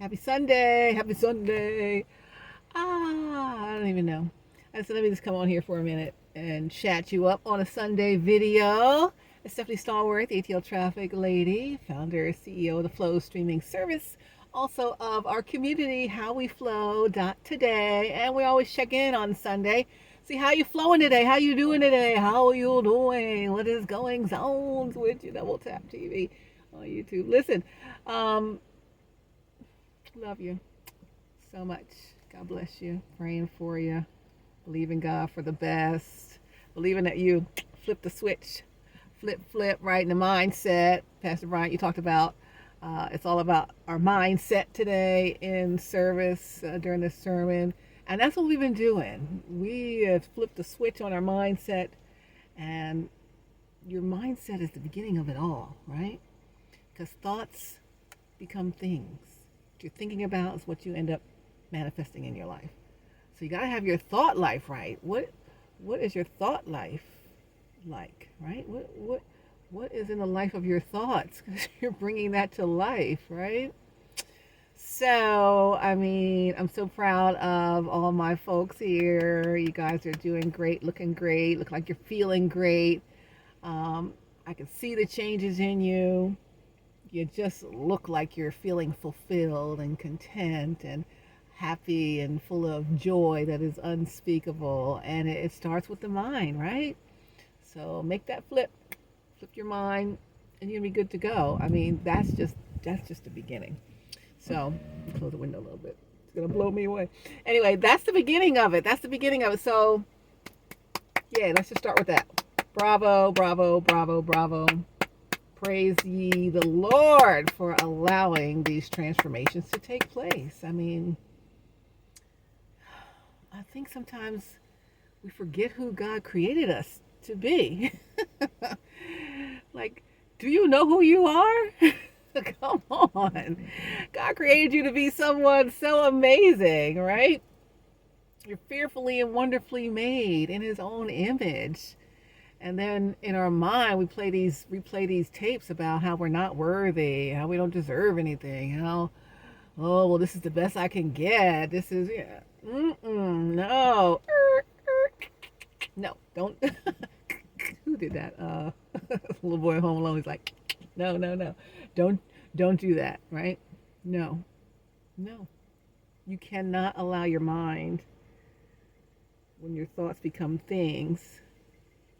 Happy Sunday. Happy Sunday. I don't even know. I said, let me just come on here for a minute and chat you up on a Sunday video. It's Stephanie Stallworth, ATL Traffic Lady, founder, CEO of the Flow streaming service, also of our community, HowWeFlow.Today. And we always check in on Sunday. See how you flowing today? How you doing today? How are you doing? What is going on with you? Double Tap TV on YouTube. Listen, um, love you so much. God bless you. Praying for you. Believe in God for the best. Believing that you flip the switch, flip, right in the mindset. Pastor Bryant, you talked about it's all about our mindset today in service during this sermon. And that's what we've been doing. We have flipped the switch on our mindset, and your mindset is the beginning of it all, right? Because thoughts become things. What you're thinking about is what you end up manifesting in your life. So you got to have your thought life right. What is your thought life like, right? What is in the life of your thoughts? Because you're bringing that to life, right? So, I mean, I'm so proud of all my folks here. You guys are doing great, looking great, look like you're feeling great. I can see the changes in you. You just look like you're feeling fulfilled and content and happy and full of joy that is unspeakable. And it starts with the mind, right? So make that flip your mind, and you're gonna be good to go. I mean, that's just the beginning. So close the window a little bit. It's gonna blow me away. Anyway, that's the beginning of it. That's the beginning of it. So yeah, let's just start with that. Bravo, bravo, bravo, bravo. Praise ye the Lord for allowing these transformations to take place. I mean, I think sometimes we forget who God created us to be. Like, do you know who you are? Come on. God created you to be someone so amazing, right? You're fearfully and wonderfully made in his own image. And then in our mind, replay these tapes about how we're not worthy, how we don't deserve anything, how, oh, well, this is the best I can get. This is, yeah. No. No, don't. Who did that? Little boy home alone. He's like, no, no, no. Don't, don't do that, right? No, no. You cannot allow your mind, when your thoughts become things,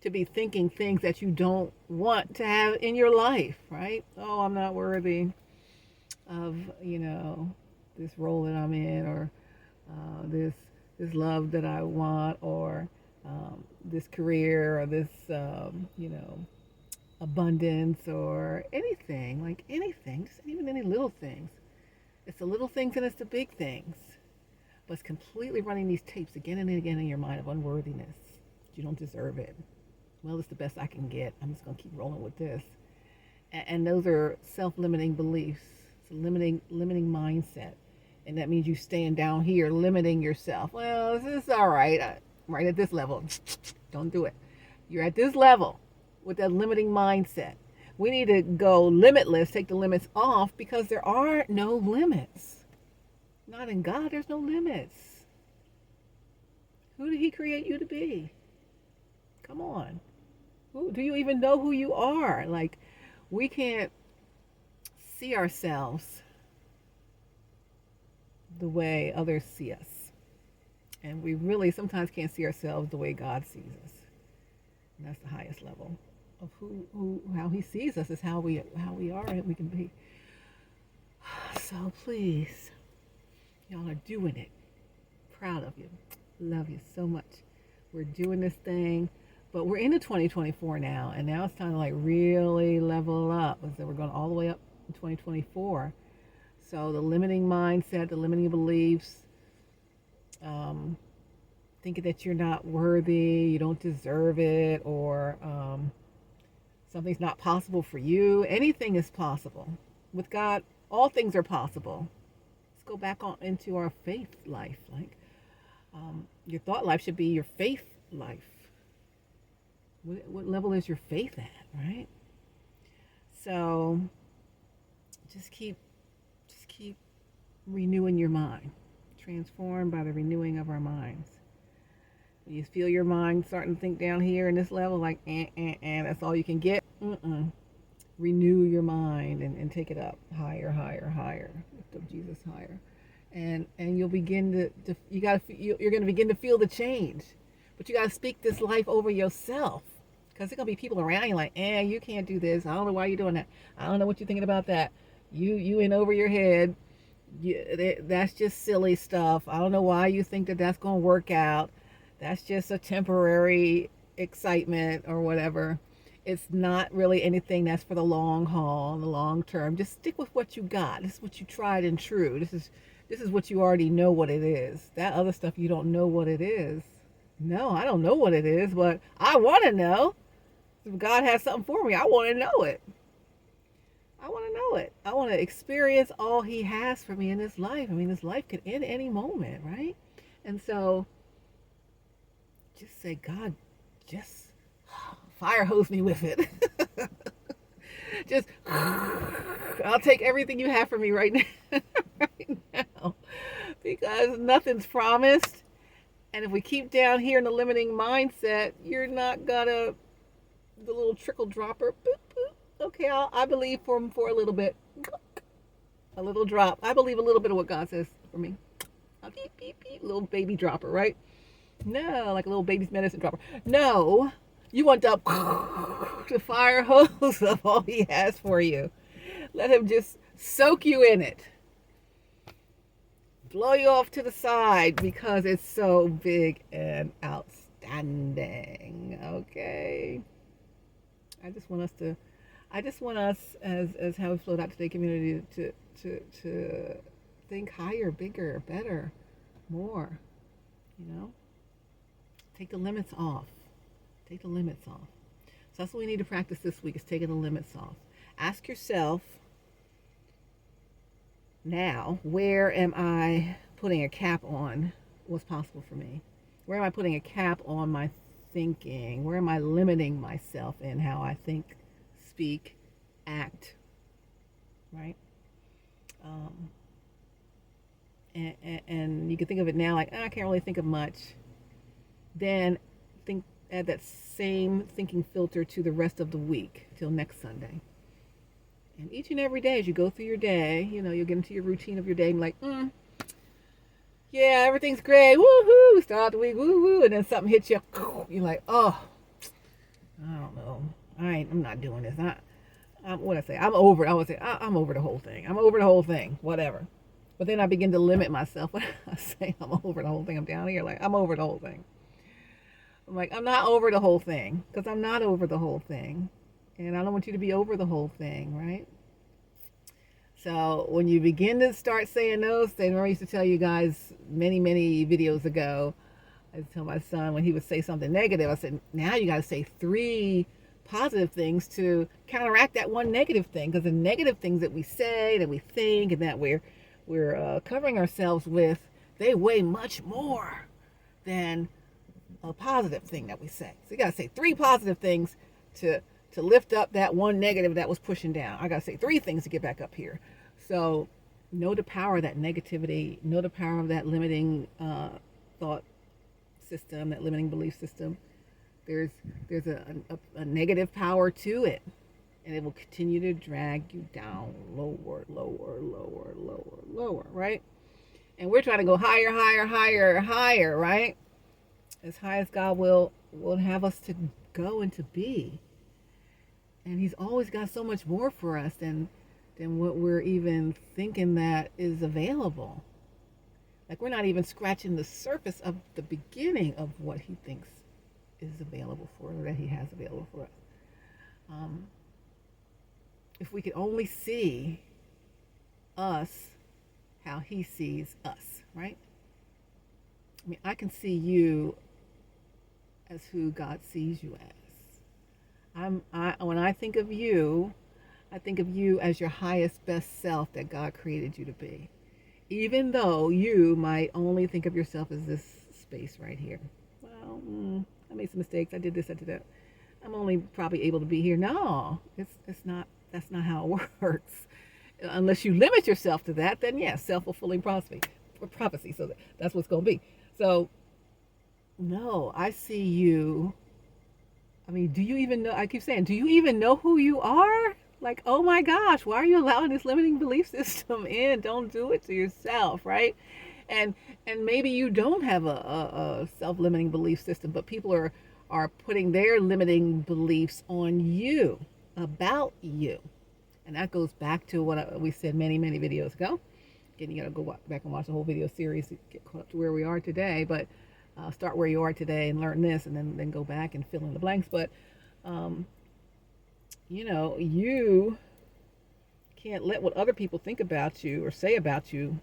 to be thinking things that you don't want to have in your life, right? Oh, I'm not worthy of, this role that I'm in, or this love that I want, or this career, or this abundance, or anything, like anything, just even any little things. It's the little things and it's the big things. But it's completely running these tapes again and again in your mind of unworthiness. You don't deserve it. Well, it's the best I can get. I'm just going to keep rolling with this. And those are self-limiting beliefs. It's a limiting mindset. And that means you staying down here, limiting yourself. Well, this is all right. Right at this level. Don't do it. You're at this level with that limiting mindset. We need to go limitless, take the limits off, because there are no limits. Not in God, there's no limits. Who did he create you to be? Come on. Who, do you even know who you are? Like, we can't see ourselves the way others see us. And we really sometimes can't see ourselves the way God sees us. And that's the highest level of how he sees us, is how we are and we can be. So please, y'all are doing it. Proud of you. Love you so much. We're doing this thing, but we're into 2024 now, and now it's time to like really level up. So we're going all the way up in 2024. So the limiting mindset, the limiting beliefs, thinking that you're not worthy, you don't deserve it, or something's not possible for you. Anything is possible. With God, all things are possible. Let's go back on into our faith life. Like, your thought life should be your faith life. What level is your faith at, right? So just keep renewing your mind. Transformed by the renewing of our minds. When you feel your mind starting to think down here in this level, like, that's all you can get. Renew your mind and take it up higher, higher, higher. Lift up Jesus higher. And you'll begin to you're going to begin to feel the change. But you got to speak this life over yourself. Because there's going to be people around you like, you can't do this. I don't know why you're doing that. I don't know what you're thinking about that. You in over your head. That's just silly stuff. I don't know why you think that that's going to work out. That's just a temporary excitement or whatever. It's not really anything that's for the long haul, the long term. Just stick with what you got. This is what you tried and true. This is what you already know what it is. That other stuff you don't know what it is. No, I don't know what it is, but I want to know. If God has something for me, I want to know it. I want to know it. I want to experience all he has for me in this life. I mean, this life could end any moment, right? And so just say, God, just fire hose me with it. Just, I'll take everything you have for me right now, right now, because nothing's promised. And if we keep down here in the limiting mindset, you're not gonna, the little trickle dropper, boop, boop. Okay, I believe for a little bit, a little drop. I believe a little bit of what God says for me. A beep, beep, beep, little baby dropper, right? No, like a little baby's medicine dropper. No, you want the fire hose of all he has for you. Let him just soak you in it. Blow you off to the side because it's so big and outstanding. Okay. I just want us as HowWeFlow.Today community to think higher, bigger, better, more. You know? Take the limits off. Take the limits off. So that's what we need to practice this week, is taking the limits off. Ask yourself now, where am I putting a cap on what's possible for me? Where am I putting a cap on my thinking? Where am I limiting myself in how I think, speak, act? Right? And you can think of it now like, I can't really think of much. Then add that same thinking filter to the rest of the week till next Sunday. And each and every day as you go through your day, you'll get into your routine of your day and be like, yeah, everything's great, woohoo, start out the week, woo-woo, and then something hits you, you're like, oh, I don't know, I'm not doing this. What I say, I'm over it. I would say, I'm over the whole thing. I'm over the whole thing, whatever. But then I begin to limit myself when I say I'm over the whole thing. I'm down here like, I'm over the whole thing. I'm like, I'm not over the whole thing, because I'm not over the whole thing. And I don't want you to be over the whole thing, right? So when you begin to start saying those things, remember I used to tell you guys many, many videos ago, I used to tell my son when he would say something negative, I said, now you got to say 3 positive things to counteract that one negative thing. Because the negative things that we say, that we think, and that we're covering ourselves with, they weigh much more than a positive thing that we say. So you got to say 3 positive things to lift up that one negative that was pushing down. I got to say 3 things to get back up here. So know the power of that negativity, know the power of that limiting thought system, that limiting belief system. There's a negative power to it, and it will continue to drag you down lower, lower, lower, lower, lower, right? And we're trying to go higher, higher, higher, higher, right? As high as God will have us to go and to be. And he's always got so much more for us than what we're even thinking that is available. Like, we're not even scratching the surface of the beginning of what he thinks is available for us, or that he has available for us. If we could only see us how he sees us, right? I mean, I can see you as who God sees you as. When I think of you as your highest, best self that God created you to be. Even though you might only think of yourself as this space right here. Well, I made some mistakes. I did this, I did that. I'm only probably able to be here. No, it's not. That's not how it works. unless you limit yourself to that, then yes, self-fulfilling prophecy. So that's what's going to be. So, no, I see you. I mean, do you even know? I keep saying, do you even know who you are? Like, oh my gosh, why are you allowing this limiting belief system in? Don't do it to yourself, right? And maybe you don't have a self-limiting belief system, but people are putting their limiting beliefs on you, about you. And that goes back to what we said many videos ago. Again, you got to go back and watch the whole video series to get caught up to where we are today. But start where you are today and learn this, and then go back and fill in the blanks. But you can't let what other people think about you or say about you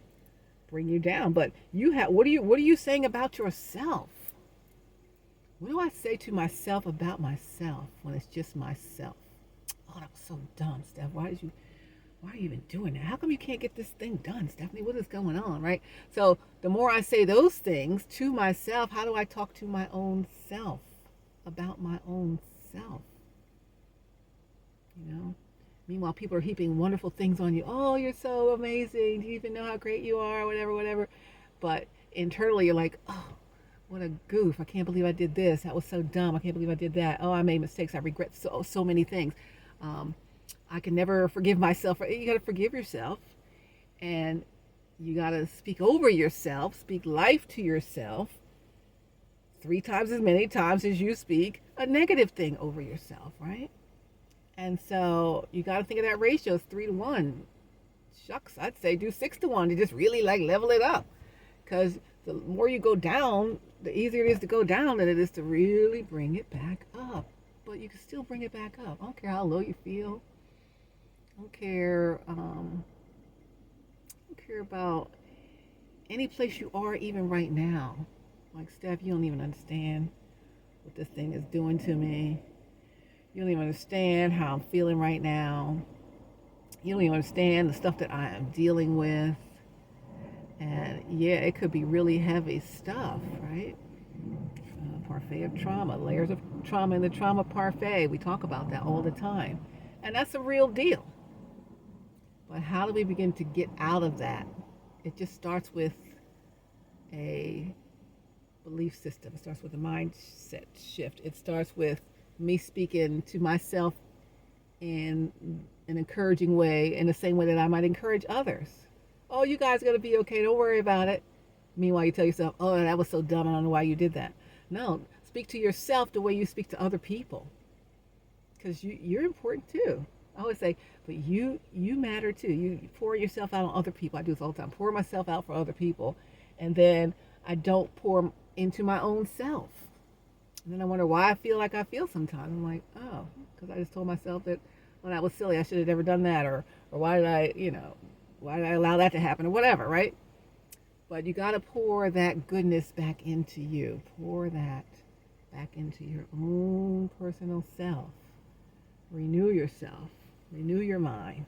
bring you down. But you have, what are you saying about yourself? What do I say to myself about myself when it's just myself? Oh, that was so dumb, Steph. Why are you even doing that? How come you can't get this thing done, Stephanie? What is going on, right? So the more I say those things to myself, how do I talk to my own self about my own self? Meanwhile, people are heaping wonderful things on you. Oh, you're so amazing. Do you even know how great you are? Whatever. But internally, you're like, oh, what a goof. I can't believe I did this. That was so dumb. I can't believe I did that. Oh, I made mistakes. I regret so many things. I can never forgive myself. You got to forgive yourself, and you got to speak over yourself, speak life to yourself 3 times as many times as you speak a negative thing over yourself, right? And so you got to think of that ratio. It's 3 to 1. Shucks, I'd say do 6 to 1 to just really level it up, because the more you go down, the easier it is to go down than it is to really bring it back up. But you can still bring it back up. I don't care how low you feel. I don't care about any place you are even right now. Like, Steph, you don't even understand what this thing is doing to me. You don't even understand how I'm feeling right now. You don't even understand the stuff that I am dealing with. And yeah, it could be really heavy stuff, right? Parfait of trauma, layers of trauma in the trauma parfait. We talk about that all the time. And that's a real deal. But how do we begin to get out of that? It just starts with a belief system. It starts with a mindset shift. It starts with me speaking to myself in an encouraging way, in the same way that I might encourage others. Oh, you guys are going to be okay. Don't worry about it. Meanwhile, you tell yourself, oh, that was so dumb. I don't know why you did that. No, speak to yourself the way you speak to other people, because you're important too. I always say, but you matter too. You pour yourself out on other people. I do this all the time. Pour myself out for other people, and then I don't pour into my own self. And then I wonder why I feel like I feel sometimes. I'm like, oh, because I just told myself that, well, that was silly. I should have never done that, or why did I allow that to happen, or whatever, right? But you got to pour that goodness back into you. Pour that back into your own personal self. Renew yourself. Renew your mind.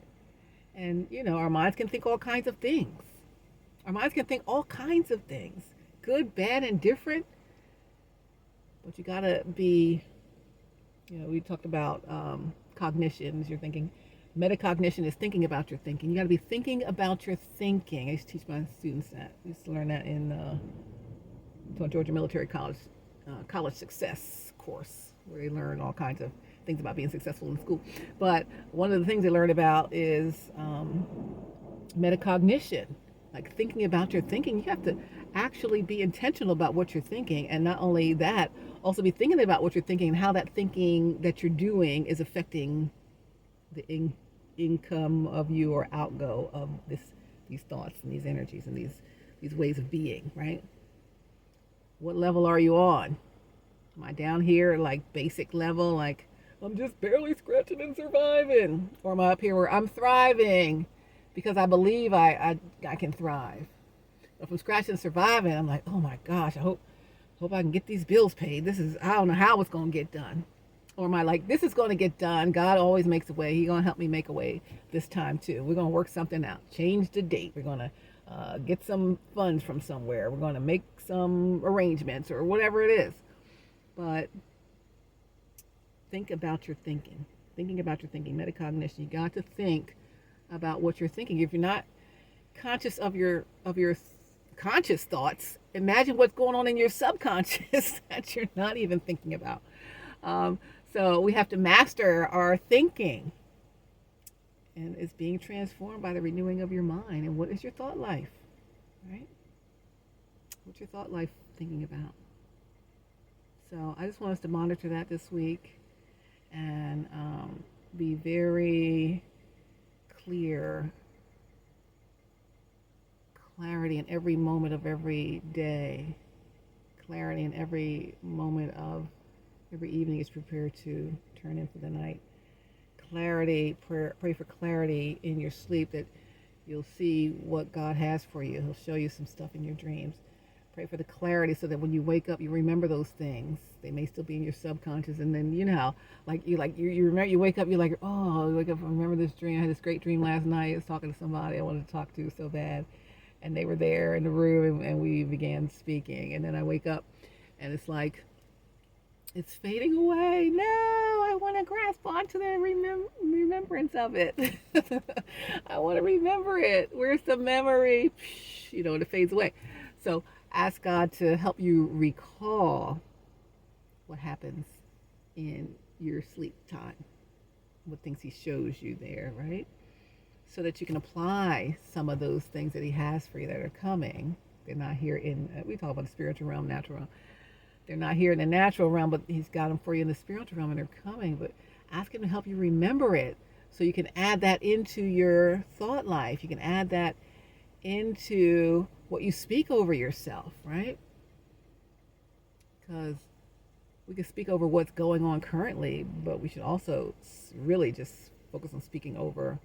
And, our minds can think all kinds of things. Our minds can think all kinds of things. Good, bad, and different. But you got to be, we talked about cognitions. You're thinking. Metacognition is thinking about your thinking. You got to be thinking about your thinking. I used to teach my students that. I used to learn that in Georgia Military College college success course, where they learn all kinds of things about being successful in school. But one of the things they learn about is metacognition, like thinking about your thinking. You have to actually be intentional about what you're thinking, and not only that, also be thinking about what you're thinking and how that thinking that you're doing is affecting the income of you or outgo of these thoughts and these energies and these ways of being, right? What level are you on? Am I down here like basic level, like I'm just barely scratching and surviving? Or am I up here where I'm thriving because I believe I can thrive? If I'm scratching and surviving, I'm like, oh my gosh, I hope I can get these bills paid. I don't know how it's going to get done. Or am I like, this is going to get done. God always makes a way. He's going to help me make a way this time too. We're going to work something out. Change the date. We're going to get some funds from somewhere. We're going to make some arrangements or whatever it is. But think about your thinking. Thinking about your thinking. Metacognition. You got to think about what you're thinking. If you're not conscious of your conscious thoughts, imagine what's going on in your subconscious that you're not even thinking about. Um, so we have to master our thinking, and it's being transformed by the renewing of your mind. And what is your thought life, right? What's your thought life thinking about? So I just want us to monitor that this week and be very clear, clarity in every moment of every day, clarity in every moment of every evening is prepared to turn in for the night. Clarity, pray for clarity in your sleep, that you'll see what God has for you. He'll show you some stuff in your dreams. Pray for the clarity so that when you wake up, you remember those things. They may still be in your subconscious, and then you remember, you wake up, you're like, oh, you wake up, I remember this dream. I had this great dream last night. I was talking to somebody I wanted to talk to so bad, and they were there in the room, and we began speaking. And then I wake up, and it's like, it's fading away. No, I want to grasp onto the remembrance of it. I want to remember it. Where's the memory? And it fades away. So ask God to help you recall what happens in your sleep time, what things He shows you there, right? So that you can apply some of those things that He has for you that are coming. They're not here we talk about the spiritual realm, natural realm. They're not here in the natural realm, but He's got them for you in the spiritual realm, and they're coming. But ask Him to help you remember it, so you can add that into your thought life. You can add that into what you speak over yourself, right? Because we can speak over what's going on currently, but we should also really just focus on speaking over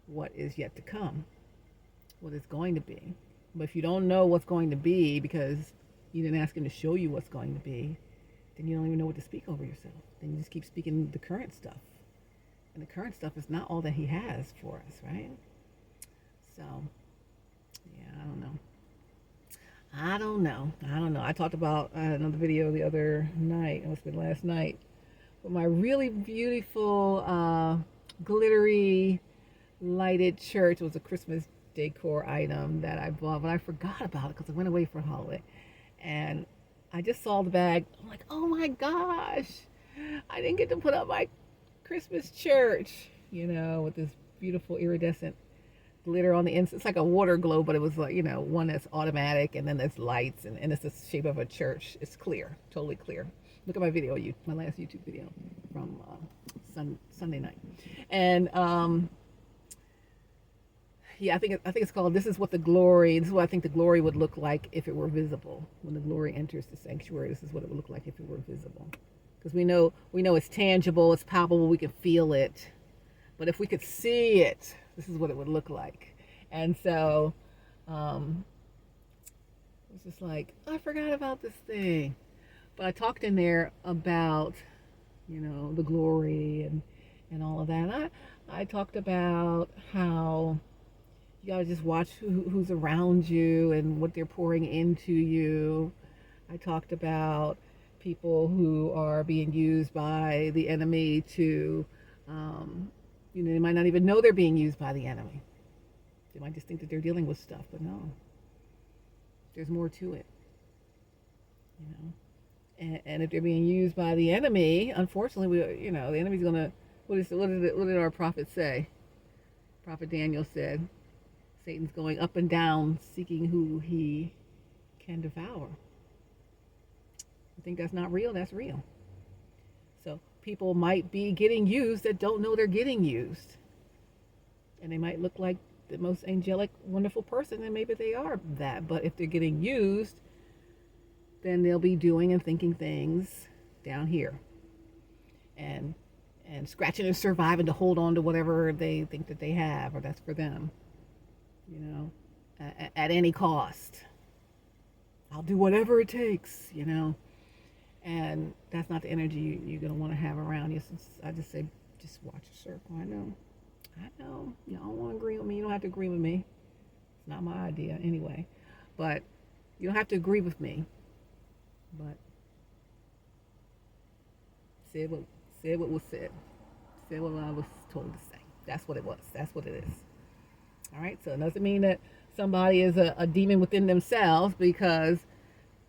what is yet to come, what is going to be. But if you don't know what's going to be because you didn't ask Him to show you what's going to be, then you don't even know what to speak over yourself. Then you just keep speaking the current stuff. And the current stuff is not all that He has for us, right? So, yeah, I don't know. I talked about another video the other night, it must have been last night, with my really beautiful glittery lighted church. It was a Christmas decor item that I bought, but I forgot about it because I went away for a holiday. And I just saw the bag. I'm like, oh my gosh, I didn't get to put up my Christmas church, with this beautiful iridescent glitter on the inside. It's like a water globe, but it was like, one that's automatic, and then there's lights, and it's the shape of a church. It's clear, totally clear. Look at my video, my last YouTube video from Sunday night. And yeah, I think it's called This is what I think the glory would look like if it were visible. When the glory enters the sanctuary, this is what it would look like if it were visible. Because we know it's tangible, it's palpable, we can feel it. But if we could see it, this is what it would look like. And so it's just like, I forgot about this thing. But I talked in there about, the glory and all of that. And I talked about how you gotta just watch who's around you and what they're pouring into you. I talked about people who are being used by the enemy to, they might not even know they're being used by the enemy. They might just think that they're dealing with stuff, but no, there's more to it, And if they're being used by the enemy, unfortunately, the enemy's gonna. What did our prophet say? Prophet Daniel said, Satan's going up and down seeking who he can devour. You think that's not real? That's real. So people might be getting used that don't know they're getting used. And they might look like the most angelic, wonderful person, and maybe they are that. But if they're getting used, then they'll be doing and thinking things down here. And scratching and surviving to hold on to whatever they think that they have or that's for them. At any cost. I'll do whatever it takes, And that's not the energy you're going to want to have around you. So I just say, just watch your circle. I know. You don't want to agree with me. You don't have to agree with me. It's not my idea anyway. But you don't have to agree with me. But say what was said. Say what I was told to say. That's what it was. That's what it is. All right. So it doesn't mean that somebody is a demon within themselves, because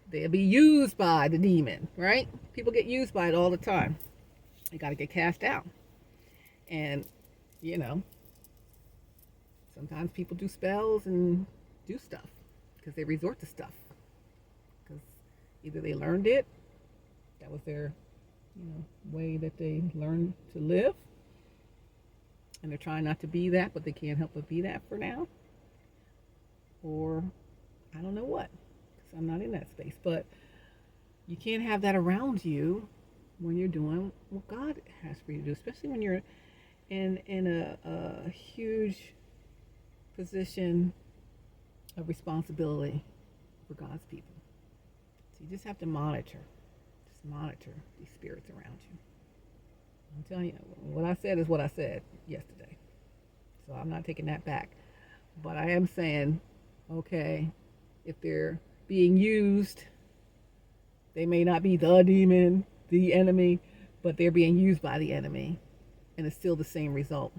they'll be used by the demon, right? People get used by it all the time. They got to get cast out. And, you know, sometimes people do spells and do stuff because they resort to stuff. Because either they learned it, that was their, way that they learned to live. And they're trying not to be that, but they can't help but be that for now. Or I don't know what, because I'm not in that space. But you can't have that around you when you're doing what God has for you to do, especially when you're in a huge position of responsibility for God's people. So you just have to monitor these spirits around you. I'm telling you, what I said is what I said yesterday. So I'm not taking that back. But I am saying, okay, if they're being used, they may not be the demon, the enemy, but they're being used by the enemy. And it's still the same result.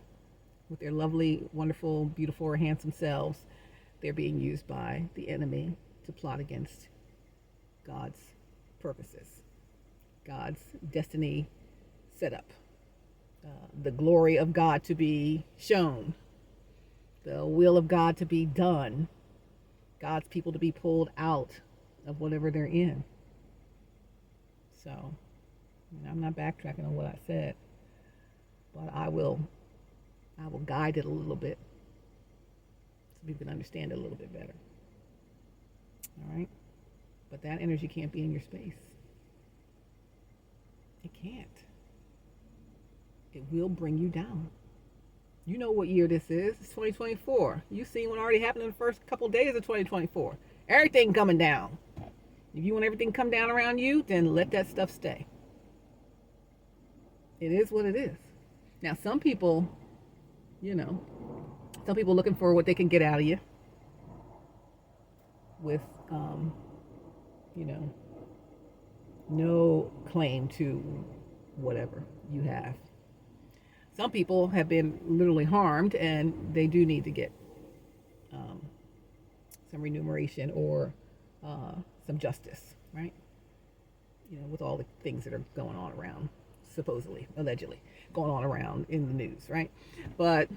With their lovely, wonderful, beautiful, or handsome selves, they're being used by the enemy to plot against God's purposes, God's destiny set up, the glory of God to be shown, the will of God to be done, God's people to be pulled out of whatever they're in. So, I'm not backtracking on what I said, but I will guide it a little bit so people can understand it a little bit better. All right? But that energy can't be in your space. It can't. It will bring you down. You know what year this is. It's 2024. You've seen what already happened in the first couple of days of 2024. Everything coming down. If you want everything to come down around you, then let that stuff stay. It is what it is. Now, some people, looking for what they can get out of you with, no claim to whatever you have. Some people have been literally harmed, and they do need to get some remuneration or some justice, right? With all the things that are going on around, supposedly, allegedly, going on around in the news, right? But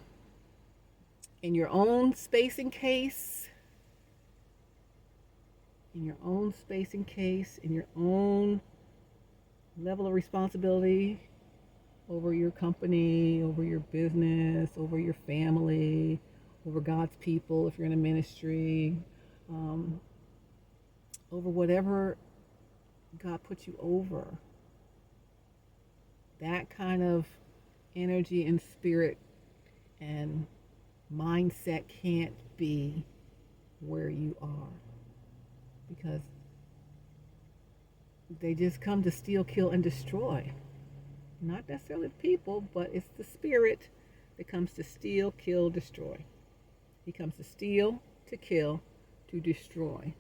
in your own space and case, in your own level of responsibility over your company, over your business, over your family, over God's people, if you're in a ministry, over whatever God puts you over, that kind of energy and spirit and mindset can't be where you are, because they just come to steal, kill, and destroy. Not necessarily the people, but it's the spirit that comes to steal, kill, destroy. He comes to steal, to kill, to destroy.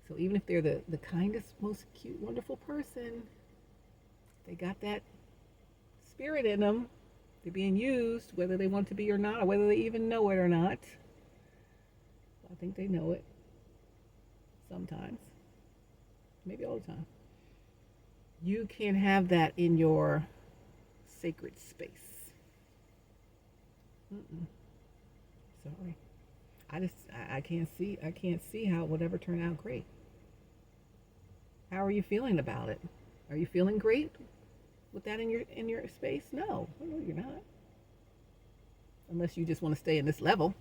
So even if they're the kindest, most cute, wonderful person, they got that spirit in them. They're being used, whether they want to be or not, or whether they even know it or not. I think they know it sometimes, maybe all the time. You can't have that in your sacred space. Sorry. I can't see how it would ever turn out great. How are you feeling about it? Are you feeling great with that in your space? No, you're not. Unless you just want to stay in this level.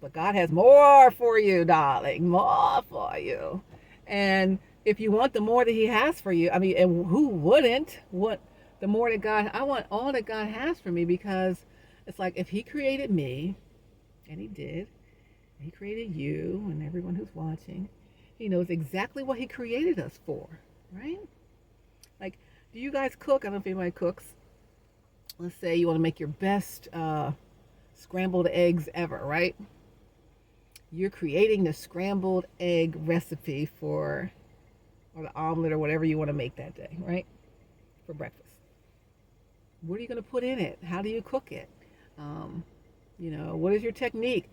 But God has more for you, darling. More for you. And if you want the more that he has for you, and who wouldn't want the more that I want all that God has for me, because it's like, if he created me, and he did, he created you and everyone who's watching, he knows exactly what he created us for, right? Like, do you guys cook? I don't know if anybody cooks. Let's say you want to make your best scrambled eggs ever, right? You're creating the scrambled egg recipe or the omelet or whatever you want to make that day, right? For breakfast. What are you going to put in it? How do you cook it? What is your technique?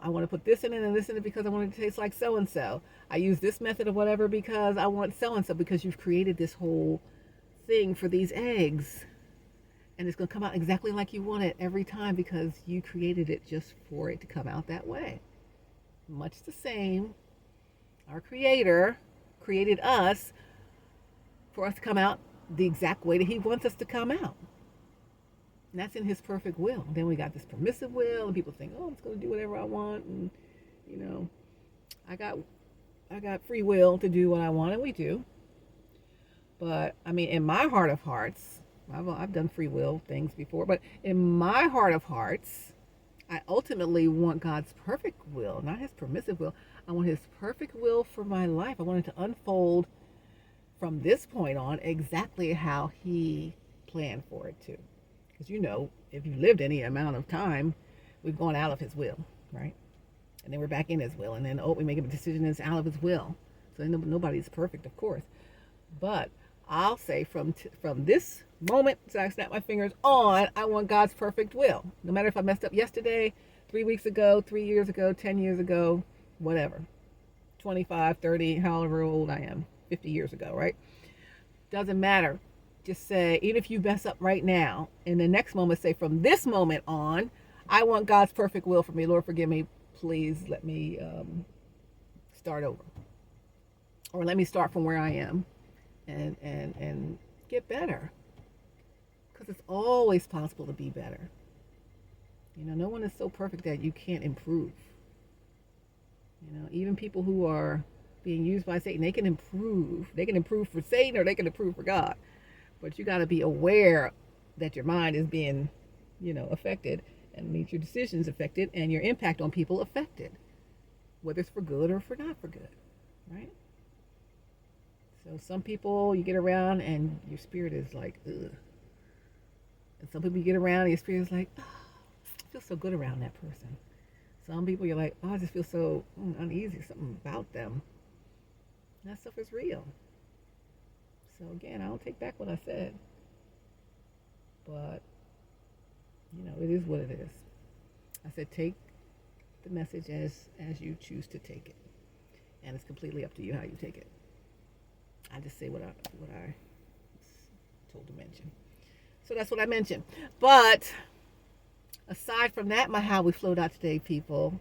I want to put this in it and this in it because I want it to taste like so and so. I use this method of whatever because I want so and so, because you've created this whole thing for these eggs. And it's going to come out exactly like you want it every time because you created it just for it to come out that way. Much the same, our Creator created us for us to come out the exact way that He wants us to come out. And that's in His perfect will. Then we got this permissive will, and people think, oh, I'm just going to do whatever I want. And, I got free will to do what I want, and we do. But, in my heart of hearts, I've done free will things before, but in my heart of hearts, I ultimately want God's perfect will, not His permissive will. I want His perfect will for my life. I want it to unfold from this point on exactly how He planned for it to. Because if you've lived any amount of time, we've gone out of His will, right? And then we're back in His will, and then we make a decision that's out of His will. So nobody's perfect, of course. But I'll say from this moment, so I snap my fingers on, I want God's perfect will. No matter if I messed up yesterday, 3 weeks ago, 3 years ago, 10 years ago, whatever. 25, 30, however old I am, 50 years ago, right? Doesn't matter. Just say, even if you mess up right now, in the next moment, say, from this moment on, I want God's perfect will for me. Lord, forgive me. Please let me start over. Or let me start from where I am and get better. Because it's always possible to be better. No one is so perfect that you can't improve. Even people who are being used by Satan, they can improve. They can improve for Satan, or they can improve for God. But you got to be aware that your mind is being, affected, and means your decisions affected, and your impact on people affected, whether it's for good or for not for good, right? So some people you get around and your spirit is like, ugh. And some people you get around and your spirit is like, oh, I feel so good around that person. Some people you're like, oh, I just feel so uneasy, something about them. And that stuff is real. So again, I don't take back what I said. But, it is what it is. I said take the message as you choose to take it. And it's completely up to you how you take it. I just say what I was told to mention. So that's what I mentioned. But aside from that, my HowWeFlow.Today people,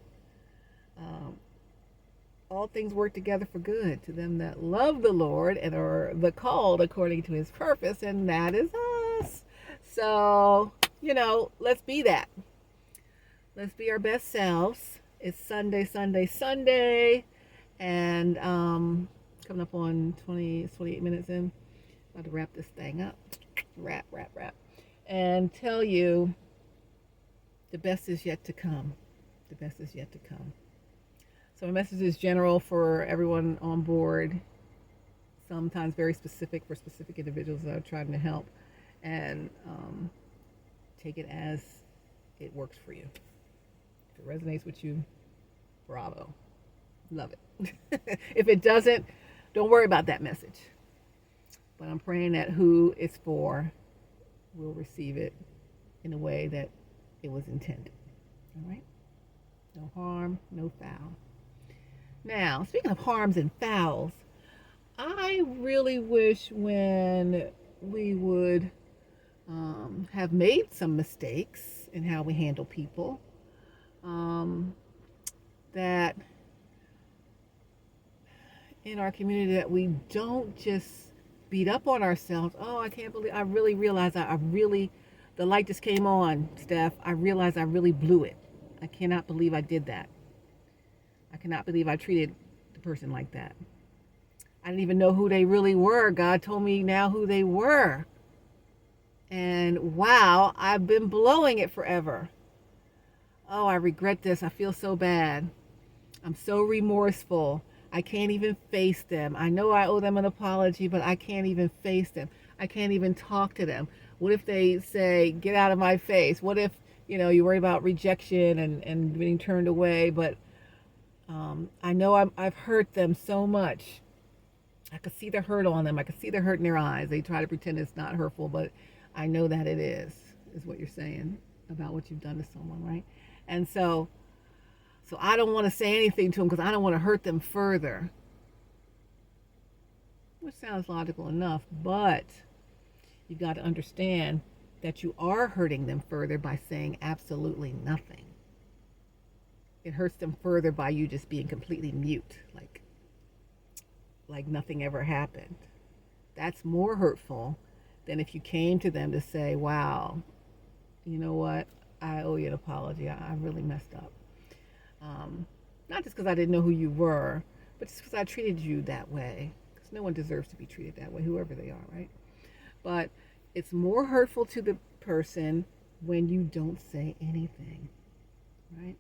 all things work together for good to them that love the Lord and are the called according to His purpose, and that is us. So, let's be that. Let's be our best selves. It's Sunday, and coming up on 28 minutes in. About to wrap this thing up. Wrap. And tell you the best is yet to come. The best is yet to come. So my message is general for everyone on board, sometimes very specific for specific individuals that I'm trying to help, and take it as it works for you. If it resonates with you, bravo. Love it. If it doesn't, don't worry about that message. But I'm praying that who it's for will receive it in a way that it was intended. All right? No harm, no foul. Now, speaking of harms and fouls, I really wish when we would have made some mistakes in how we handle people, that in our community that we don't just beat up on ourselves. Oh, I can't believe, I really realized the light just came on, Steph. I realized I really blew it. I cannot believe I did that. I cannot believe I treated the person like that. I didn't even know who they really were. God told me now who they were. And wow, I've been blowing it forever. Oh, I regret this. I feel so bad. I'm so remorseful. I can't even face them. I know I owe them an apology, but I can't even face them. I can't even talk to them. What if they say, get out of my face? What if, you worry about rejection and being turned away, but I know I've hurt them so much. I could see the hurt on them. I could see the hurt in their eyes. They try to pretend it's not hurtful, but I know that it is what you're saying about what you've done to someone, right? And so I don't want to say anything to them because I don't want to hurt them further, which sounds logical enough, but you got to understand that you are hurting them further by saying absolutely nothing. It hurts them further by you just being completely mute, like nothing ever happened. That's more hurtful than if you came to them to say, wow, you know what, I owe you an apology. I really messed up. Not just because I didn't know who you were, but just because I treated you that way. Because no one deserves to be treated that way, whoever they are, right? But it's more hurtful to the person when you don't say anything, right?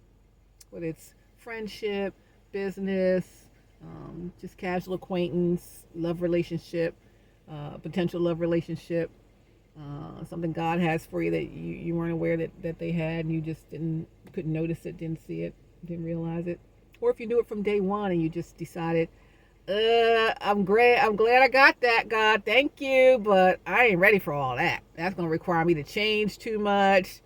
Whether it's friendship, business, just casual acquaintance, love relationship, potential love relationship, something God has for you that you weren't aware that they had, and you just couldn't notice it, didn't see it, didn't realize it. Or if you knew it from day one and you just decided, I'm glad I got that, God, thank you, but I ain't ready for all that. That's going to require me to change too much.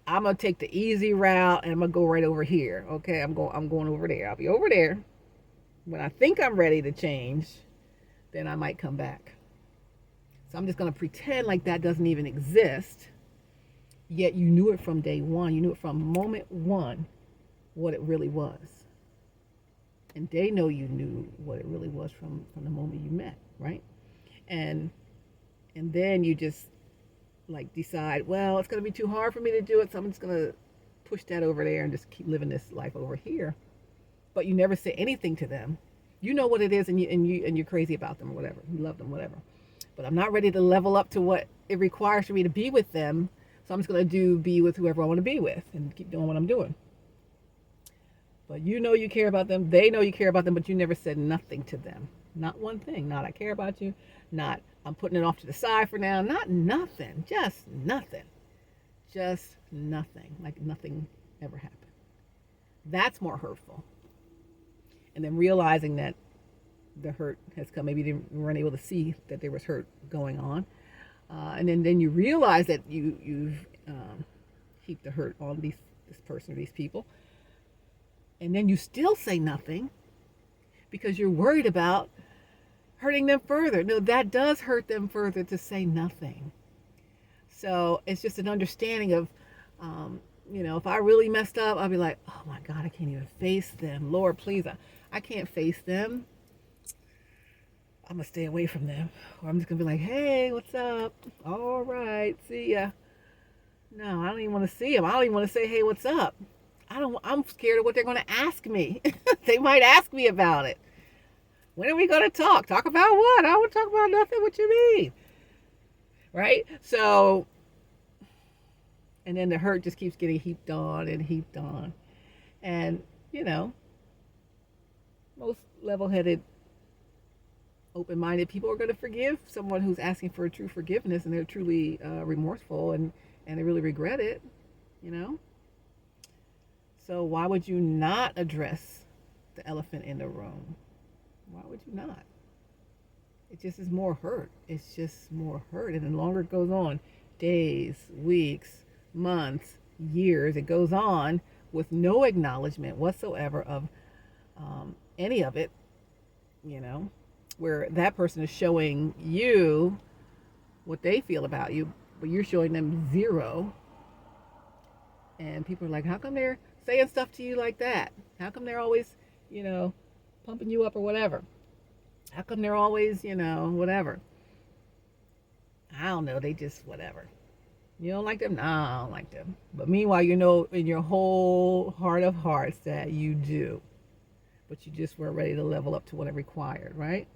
I'm going to take the easy route and I'm going to go right over here. Okay, I'm going over there. I'll be over there. When I think I'm ready to change, then I might come back. So I'm just going to pretend like that doesn't even exist. Yet you knew it from day one. You knew it from moment one what it really was. And they know you knew what it really was from the moment you met, right? And then you just like decide, well, it's going to be too hard for me to do it, so I'm just going to push that over there and just keep living this life over here. But you never say anything to them. You know what it is, and you're crazy about them or whatever. You love them, whatever. But I'm not ready to level up to what it requires for me to be with them. So I'm just going to be with whoever I want to be with and keep doing what I'm doing. But you know you care about them. They know you care about them, but you never said nothing to them. Not one thing. Not I care about you. Not I'm putting it off to the side for now. Not nothing. Just nothing. Just nothing. Like nothing ever happened. That's more hurtful. And then realizing that the hurt has come. Maybe you weren't able to see that there was hurt going on. And then you realize that you've heaped the hurt on this person or these people. And then you still say nothing because you're worried about hurting them further. No, that does hurt them further to say nothing. So it's just an understanding of, if I really messed up, I'll be like, oh my God, I can't even face them. Lord, please, I can't face them. I'm going to stay away from them. Or I'm just going to be like, hey, what's up? All right, see ya. No, I don't even want to see them. I don't even want to say, hey, what's up? I'm scared of what they're going to ask me. They might ask me about it. When are we going to talk? Talk about what? I don't want to talk about nothing. What you mean? Right? So, and then the hurt just keeps getting heaped on and heaped on. And, most level-headed, open-minded people are going to forgive someone who's asking for a true forgiveness and they're truly remorseful and they really regret it, So why would you not address the elephant in the room? Why would you not? It just is more hurt. It's just more hurt. And the longer it goes on, days, weeks, months, years, it goes on with no acknowledgement whatsoever of any of it, where that person is showing you what they feel about you, but you're showing them zero. And people are like, how come they're saying stuff to you like that? How come they're always, pumping you up or whatever? How come they're always, whatever? I don't know. They just whatever. You don't like them? No, I don't like them. But meanwhile, in your whole heart of hearts that you do. But you just weren't ready to level up to what it required, right?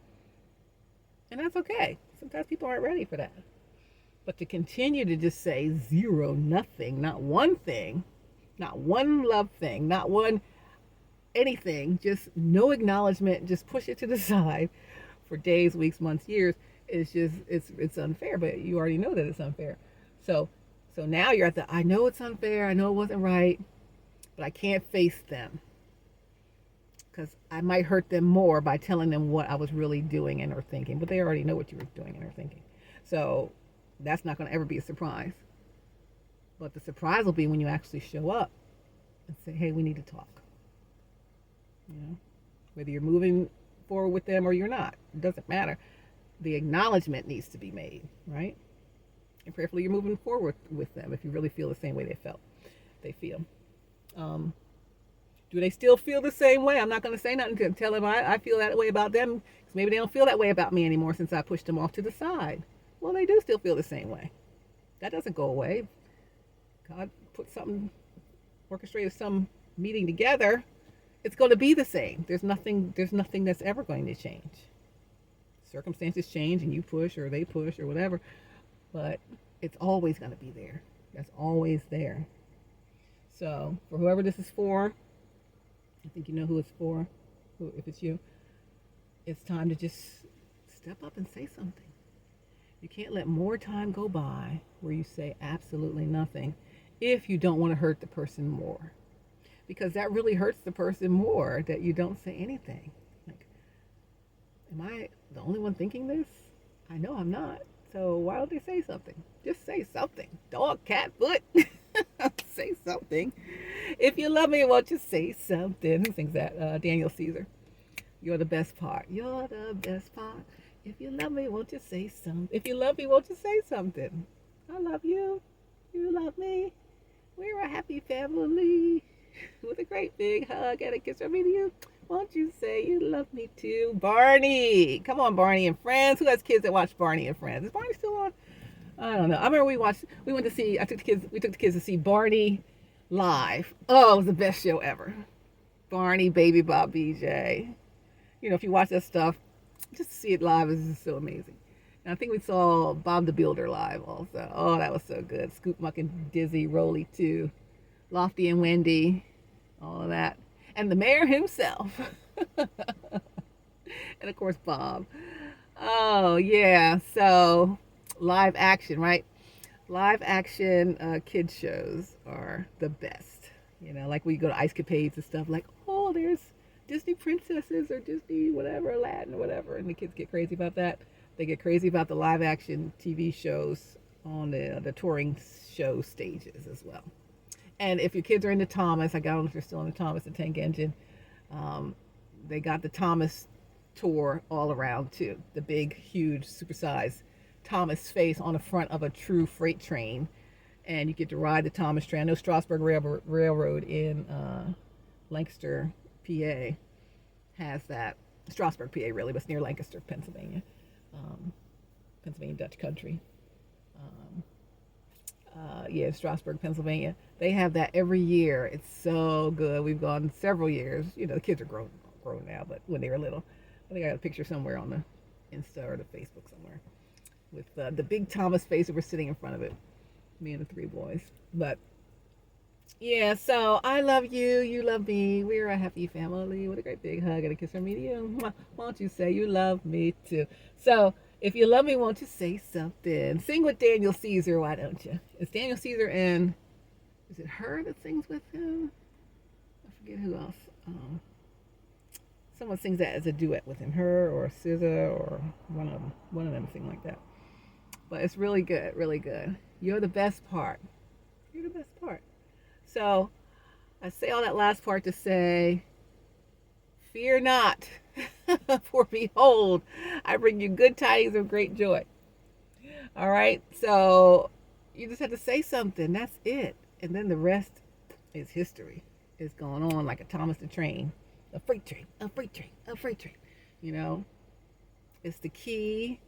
And that's okay. Sometimes people aren't ready for that. But to continue to just say zero, nothing, not one thing, not one love thing, not one anything, just no acknowledgement, just push it to the side for days, weeks, months, years, it's just, it's unfair, but you already know that it's unfair. So now you're at I know it's unfair, I know it wasn't right, but I can't face them because I might hurt them more by telling them what I was really doing and or thinking, but they already know what you were doing and or thinking. So That's not going to ever be a surprise. But the surprise will be when you actually show up and say, hey, we need to talk. You know, whether you're moving forward with them or you're not, it doesn't matter. The acknowledgement needs to be made, right? And prayerfully, you're moving forward with them if you really feel the same way they feel. Do they still feel the same way? I'm not going to say nothing to them. Tell them I feel that way about them because maybe they don't feel that way about me anymore since I pushed them off to the side. Well, they do still feel the same way. That doesn't go away. God put something, orchestrated some meeting together. It's going to be the same. There's nothing that's ever going to change. Circumstances change and you push or they push or whatever, but it's always going to be there. That's always there. So for whoever this is for, I think you know who it's for. If it's you, it's time to just step up and say something. You can't let more time go by where you say absolutely nothing if you don't want to hurt the person more. Because that really hurts the person more that you don't say anything. Like, am I the only one thinking this? I know I'm not. So why don't they say something? Just say something. Dog, cat, foot. Say something. If you love me, won't you say something? Who sings that? Daniel Caesar. You're the best part. You're the best part. If you love me, won't you say something? If you love me, won't you say something? I love you. You love me. We're a happy family. With a great big hug and a kiss from me to you. Won't you say you love me too? Barney. Come on, Barney and Friends. Who has kids that watch Barney and Friends? Is Barney still on? I don't know. I remember we took the kids to see Barney live. Oh, it was the best show ever. Barney, Baby Bob, BJ. You know, if you watch that stuff, just to see it live is just so amazing. And I think we saw Bob the Builder live also. Oh, that was so good. Scoop, Muck, and Dizzy, Rolly too. Lofty and Wendy, all of that. And the mayor himself. And of course, Bob. Oh, yeah. So, live action, right? Live action kids shows are the best. You know, like when you go to Ice Capades and stuff, like, oh, there's Disney princesses or Disney whatever, Aladdin or whatever. And the kids get crazy about that. They get crazy about the live action TV shows on the touring show stages as well. And if your kids are into Thomas, I don't know if they're still in the Thomas the Tank Engine, they got the Thomas tour all around too. The big, huge, supersized Thomas face on the front of a true freight train. And you get to ride the Thomas train. I know Strasburg Railroad in Lancaster, PA has that. Strasburg, PA really, but it's near Lancaster, Pennsylvania. Pennsylvania Dutch country. Strasburg, Pennsylvania. They have that every year. It's so good. We've gone several years. You know, the kids are grown now, but when they were little, I think I got a picture somewhere on the Insta or the Facebook somewhere with the big Thomas face that we're sitting in front of it. Me and the three boys. But yeah, so I love you. You love me. We're a happy family. With a great big hug and a kiss from me to you. Won't you say you love me too? So if you love me, won't you say something? Sing with Daniel Caesar, why don't you? It's Daniel Caesar and is it her that sings with him? I forget who else. Someone sings that as a duet with him, her or SZA or one of them sing like that. But it's really good, really good. You're the best part. You're the best part. So I say all that last part to say, fear not, for behold, I bring you good tidings of great joy. All right, so you just have to say something. That's it. And then the rest is history. It's going on like a Thomas the Train, a freight train, a freight train, a freight train. You know, it's the key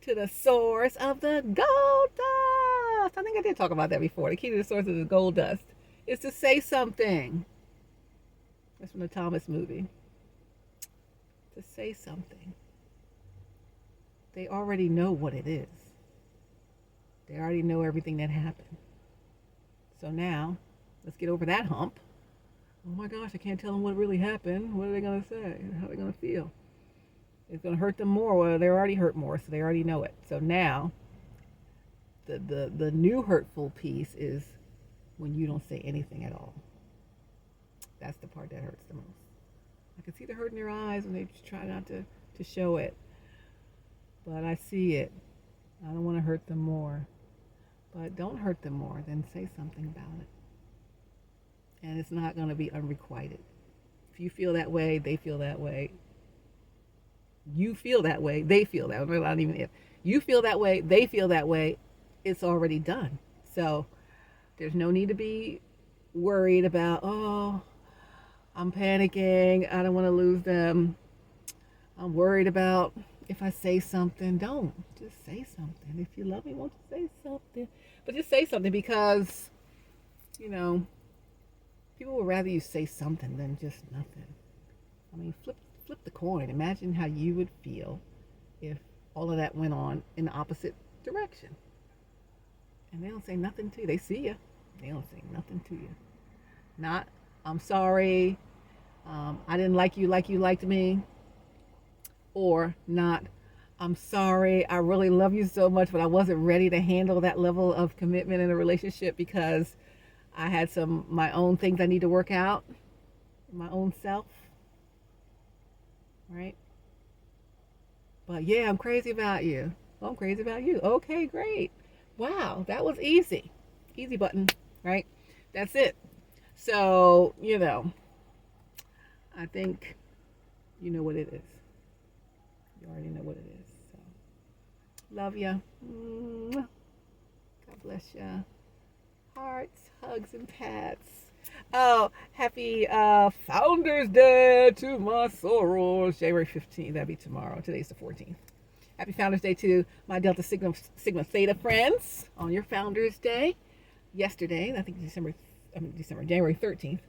to the source of the gold dust. I think I did talk about that before. The key to the source of the gold dust is to say something. That's from the Thomas movie. To say something. They already know what it is. They already know everything that happened. So now, let's get over that hump. Oh my gosh, I can't tell them what really happened. What are they going to say? How are they going to feel? It's going to hurt them more. Well, they're already hurt more, so they already know it. So now, the new hurtful piece is when you don't say anything at all. That's the part that hurts the most. I can see the hurt in their eyes when they try not to show it. But I see it. I don't want to hurt them more. But don't hurt them more. Then say something about it. And it's not going to be unrequited. If you feel that way, they feel that way. You feel that way, they feel that way. Not even if. You feel that way, they feel that way. It's already done. So there's no need to be worried about, oh, I'm panicking. I don't want to lose them. I'm worried about if I say something. Don't. Just say something. If you love me, won't you say something? But just say something because, you know, people would rather you say something than just nothing. I mean, flip the coin. Imagine how you would feel if all of that went on in the opposite direction. And they don't say nothing to you. They see you. They don't say nothing to you. Not, I'm sorry, I didn't like you liked me. Or not, I'm sorry, I really love you so much, but I wasn't ready to handle that level of commitment in a relationship because I had my own things I need to work out, my own self, right? But yeah, I'm crazy about you. Well, I'm crazy about you. Okay, great. Wow, that was easy. Easy button, right? That's it. So, you know, I think you know what it is. You already know what it is. So, love ya. God bless ya. Hearts, hugs, and pats. Oh, happy Founders Day to my sorors. January 15th. That'll be tomorrow. Today's the 14th. Happy Founders Day to my Delta Sigma Theta friends on your Founders Day. Yesterday, I think January 13th. Did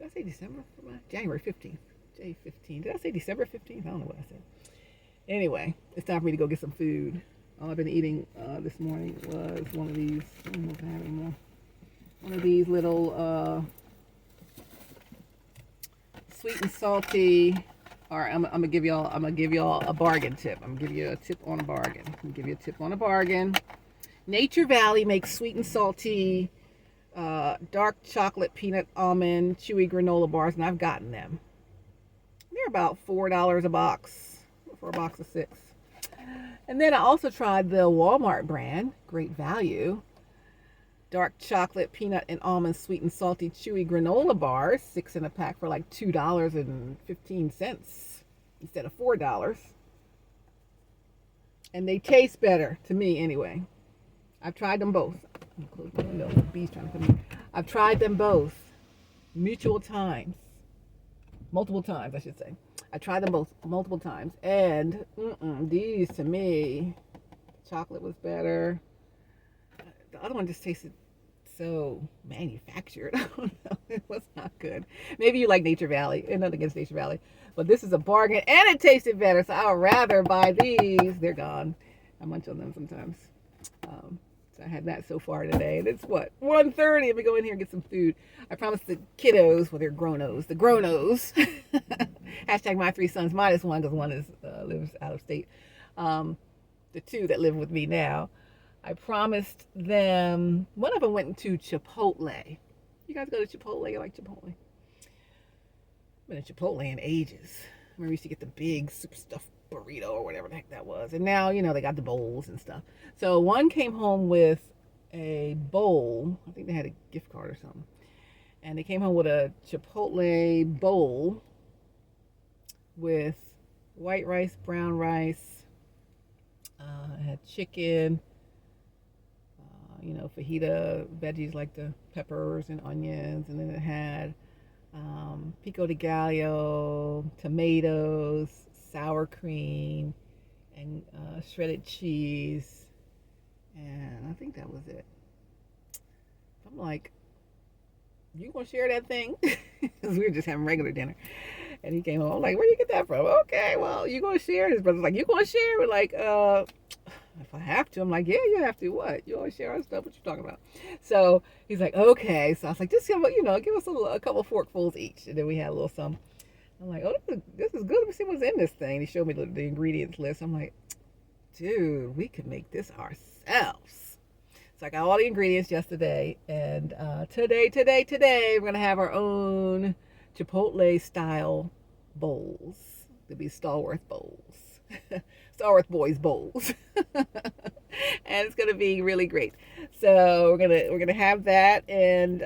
I say December? January 15th. J15. Did I say December 15th? I don't know what I said. Anyway, it's time for me to go get some food. All I've been eating this morning was one of these. I don't know if I have any more. One of these little sweet and salty. All right, I'm gonna give y'all a bargain tip. I'm gonna give you a tip on a bargain. Nature Valley makes sweet and salty dark chocolate peanut almond chewy granola bars, and I've gotten them. They're about $4 a box for a box of 6. And then I also tried the Walmart brand, great value, dark chocolate peanut and almond sweet and salty chewy granola bars, 6 in a pack for like $2.15 instead of $4. And they taste better to me anyway. I've tried them both. I'm close the window. The bee's trying to come in. I've tried them both multiple times, I should say. I tried them both multiple times, and these to me, chocolate was better. The other one just tasted so manufactured. I don't know. It was not good. Maybe you like Nature Valley. Nothing against Nature Valley, but this is a bargain, and it tasted better. So I would rather buy these. They're gone. I munch on them sometimes. So I had that so far today, and it's what 1:30. Let me go in here and get some food. I promised the kiddos, well, they're grown-os, the grown-os. Hashtag my 3 sons minus 1 because one lives out of state. The 2 that live with me now. I promised them. One of them went into Chipotle. You guys go to Chipotle? You like Chipotle? I've been to Chipotle in ages. I remember we used to get the big super stuffed burrito or whatever the heck that was. And now, they got the bowls and stuff. So one came home with a bowl. I think they had a gift card or something. And they came home with a Chipotle bowl with white rice, brown rice. It had chicken, fajita veggies like the peppers and onions. And then it had pico de gallo, tomatoes, sour cream, and shredded cheese, and I think that was it. I'm like, you gonna share that thing? Because we were just having regular dinner, and he came home. I'm like, where you get that from? Okay, well, you gonna share? His brother's like, you gonna share? We're like, if I have to. I'm like, yeah, you have to. What? You always share our stuff? What you talking about? So he's like, okay. So I was like, just give us a couple forkfuls each, and then we had a little some. I'm like, oh, this is good. Let me see what's in this thing. He showed me the ingredients list. I'm like, dude, we could make this ourselves. So I got all the ingredients yesterday. And today, we're going to have our own Chipotle-style bowls. They'll be Stallworth bowls. Stallworth Boys Bowls. And it's gonna be really great. So we're gonna have that, and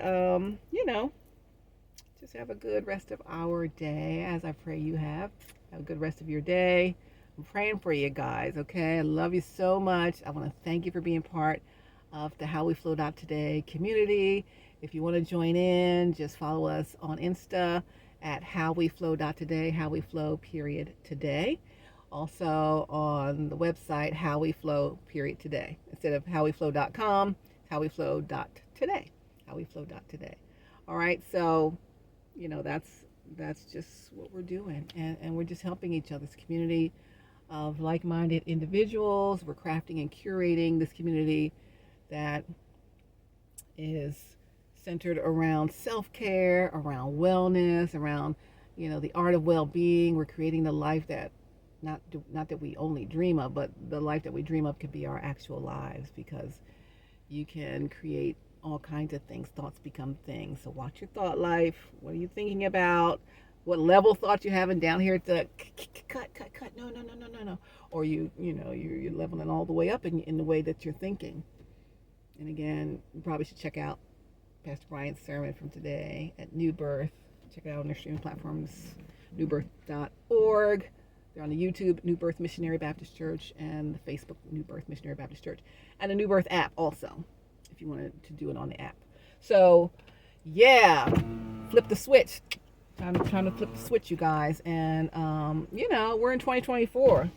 just have a good rest of our day, as I pray you have. Have a good rest of your day. I'm praying for you guys, okay? I love you so much. I want to thank you for being part of the HowWeFlow.Today community. If you want to join in, just follow us on Insta at HowWeFlow.Today, HowWeFlow.Today. Also on the website, HowWeFlow.Today. Instead of HowWeFlow.com, HowWeFlow.Today. HowWeFlow.Today. All right, so that's just what we're doing, and we're just helping each other. This community of like-minded individuals. We're crafting and curating this community that is centered around self-care, around wellness, around the art of well-being. We're creating the life that not that we only dream of, but the life that we dream of could be our actual lives, because you can create all kinds of things. Thoughts become things. So watch your thought life. What are you thinking about? What level thoughts you having down here at the cut? No. Or you're leveling all the way up in the way that you're thinking. And again, you probably should check out Pastor Bryant's sermon from today at New Birth. Check it out on their streaming platforms, newbirth.org. They're on the YouTube, New Birth Missionary Baptist Church, and the Facebook, New Birth Missionary Baptist Church, and the New Birth app also, if you wanted to do it on the app. So, yeah, flip the switch. Trying to flip the switch, you guys. And, we're in 2024.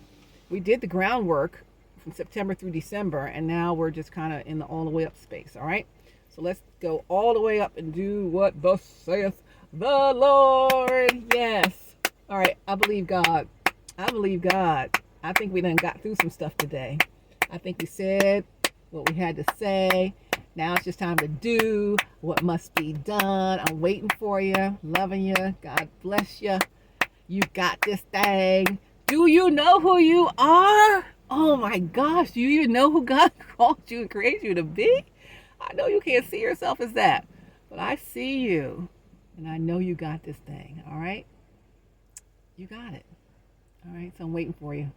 We did the groundwork from September through December, and now we're just kind of in the all the way up space, all right? So let's go all the way up and do what thus saith the Lord. Yes. All right, I believe God. I think we done got through some stuff today. I think we said what we had to say. Now it's just time to do what must be done. I'm waiting for you, loving you. God bless you. You got this thing. Do you know who you are? Oh my gosh, do you even know who God called you and created you to be? I know you can't see yourself as that, but I see you, and I know you got this thing, all right? You got it. All right, so I'm waiting for you.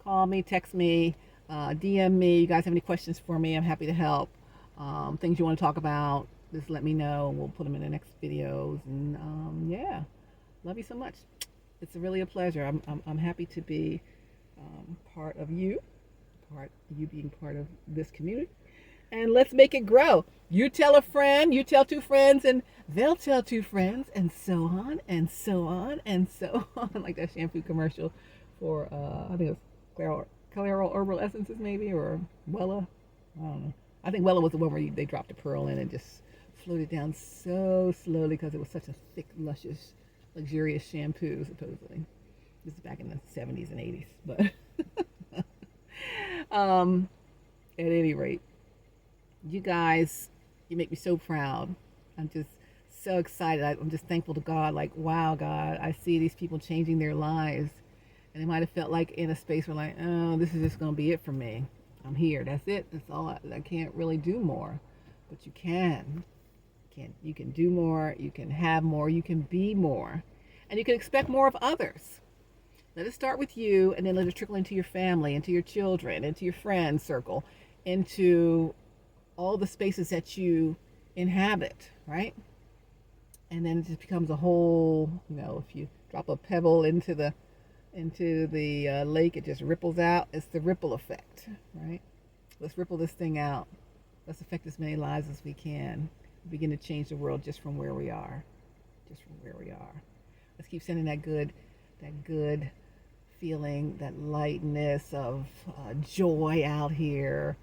Call me, text me, DM me. You guys have any questions for me? I'm happy to help. Things you want to talk about, just let me know. We'll put them in the next videos. And yeah, love you so much. It's really a pleasure. I'm happy to be part of you being part of this community. And let's make it grow. You tell a friend, you tell two friends, and they'll tell two friends, and so on, and so on, and so on. Like that shampoo commercial for, I think it was Clairol Herbal Essences maybe, or Wella. I don't know. I think Wella was the one where they dropped a pearl in and just floated down so slowly because it was such a thick, luscious, luxurious shampoo, supposedly. This is back in the 70s and 80s. But at any rate, you guys, you make me so proud. I'm just so excited. I'm just thankful to God. Like, wow, God, I see these people changing their lives. And they might have felt like in a space where like, oh, this is just going to be it for me. I'm here. That's it. That's all. I can't really do more. But you can. You can do more. You can have more. You can be more. And you can expect more of others. Let it start with you, and then let it trickle into your family, into your children, into your friend circle, into all the spaces that you inhabit, right? And then it just becomes a whole, if you drop a pebble into the lake, it just ripples out. It's the ripple effect, right? Let's ripple this thing out. Let's affect as many lives as we can. Begin to change the world just from where we are. Let's keep sending that good feeling, that lightness of joy out here.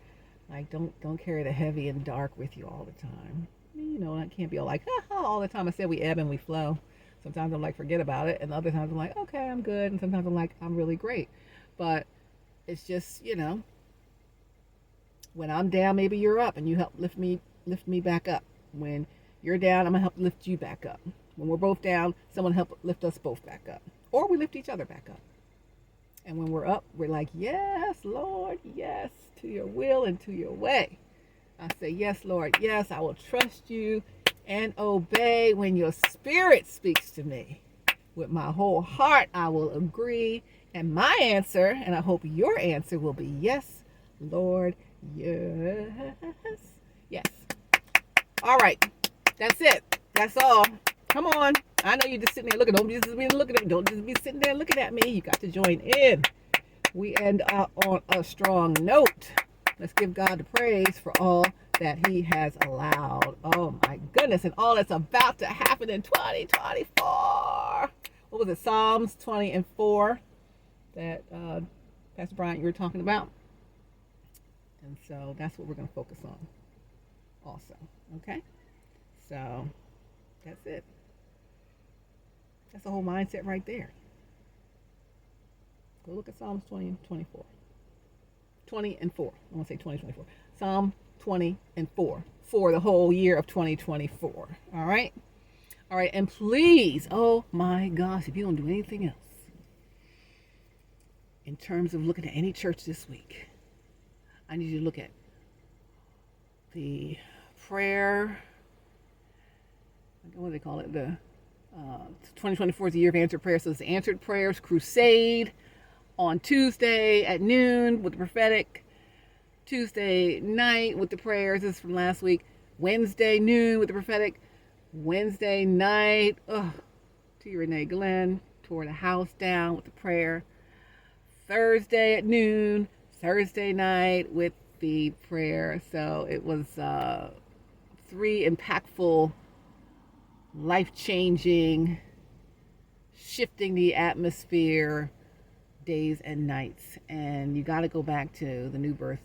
Like, don't carry the heavy and dark with you all the time. I can't be all like, all the time. I said we ebb and we flow. Sometimes I'm like, forget about it. And other times I'm like, okay, I'm good. And sometimes I'm like, I'm really great. But it's just, when I'm down, maybe you're up and you help lift me back up. When you're down, I'm going to help lift you back up. When we're both down, someone help lift us both back up. Or we lift each other back up. And when we're up, we're like, yes, Lord, yes, to your will and to your way. I say, yes, Lord, yes, I will trust you and obey when your spirit speaks to me. With my whole heart, I will agree. And my answer, and I hope your answer will be yes, Lord, yes. Yes. All right. That's it. That's all. Come on. I know you're just sitting there looking. Don't just be looking at me. Don't just be sitting there looking at me. You got to join in. We end up on a strong note. Let's give God the praise for all that he has allowed. Oh my goodness. And all that's about to happen in 2024. What was it? Psalms 20 and 4 that Pastor Bryant, you were talking about. And so that's what we're going to focus on also. Okay? So that's it. That's the whole mindset right there. Go look at Psalms 20 and 24. 20 and 4. I want to say 20, 24. Psalm 20 and 4 for the whole year of 2024. All right? All right. And please, oh my gosh, if you don't do anything else in terms of looking at any church this week, I need you to look at the prayer, what do they call it? The 2024 is the year of answered prayers. So it's the Answered Prayers Crusade on Tuesday at noon with the prophetic. Tuesday night with the prayers. This is from last week. Wednesday noon with the prophetic. Wednesday night, T. Renee Glenn tore the house down with the prayer. Thursday at noon. Thursday night with the prayer. So it was 3 impactful, life-changing, shifting the atmosphere days and nights. And you got to go back to the New Birth